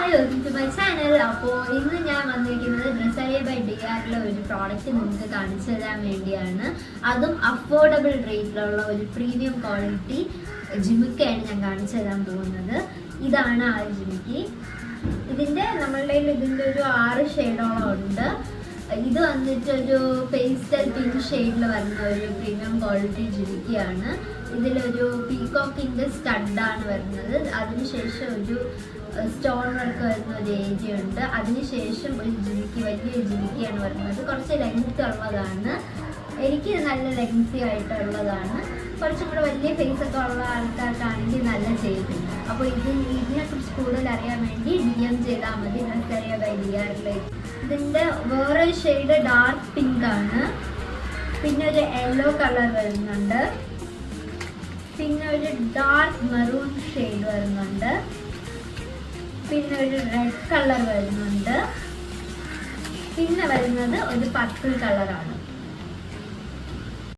Hi, welcome to my channel. അപ്പോൾ ഇന്ന് ഞാൻ വന്നിരിക്കുന്നത് ഡ്രസ്സറിയ ബൈ ഡിആറിലെ ഒരു പ്രോഡക്റ്റ് നിങ്ങൾക്ക് കാണിച്ചു തരാൻ വേണ്ടിയാണ്. അതും അഫോർഡബിൾ റേറ്റിലുള്ള ഒരു പ്രീമിയം ക്വാളിറ്റി ജിമിക്കയാണ് ഞാൻ കാണിച്ചു തരാൻ പോകുന്നത്. ഇതാണ് ആ ജിമിക്കി. നമ്മളുടെ ഇതിൻ്റെ ഒരു 6 ഷെയ്ഡോളം ഉണ്ട്. ഇത് വന്നിട്ട് ഒരു പേസ്റ്റൽ പിങ്ക് ഷെയ്ഡിൽ വരുന്ന ഒരു പ്രീമിയം ക്വാളിറ്റി ജിമിക്കിയാണ്. ഇതിലൊരു പീകോക്കിൻ്റെ സ്റ്റഡാണ് വരുന്നത്. അതിനുശേഷം ഒരു സ്റ്റോൺ വർക്ക് വരുന്ന ഒരു ഏരിയ ഉണ്ട്. അതിനുശേഷം ഒരു ജിമിക്കി, വലിയൊരു ജിമിക്കിയാണ് വരുന്നത്. കുറച്ച് ലെങ്ത് ഉള്ളതാണ്. എനിക്ക് നല്ല ലെങ്തി ആയിട്ടുള്ളതാണ്. കുറച്ചും കൂടെ വലിയ ഫേസ് ഒക്കെ ഉള്ള ആൾക്കാർക്കാണെങ്കിൽ നല്ല ചെയ്തു. അപ്പോൾ ഇതിനെക്കുറിച്ച് കൂടുതൽ അറിയാൻ വേണ്ടി DM ചെയ്താൽ മതി ഡ്രസ്സറിയ ബൈ ഡിആറിലേക്ക്. ഇതിൻ്റെ വേറൊരു ഷെയ്ഡ് ഡാർക്ക് പിങ്ക് ആണ്. പിന്നെ ഒരു യെല്ലോ കളർ വരുന്നുണ്ട്. പിന്നെ ഒരു ഡാർക്ക് മെറൂൺ ഷെയ്ഡ് വരുന്നുണ്ട്. പിന്നെ ഒരു റെഡ് കളർ വരുന്നുണ്ട്. പിന്നെ വരുന്നത് ഒരു പർപ്പിൾ കളറാണ്.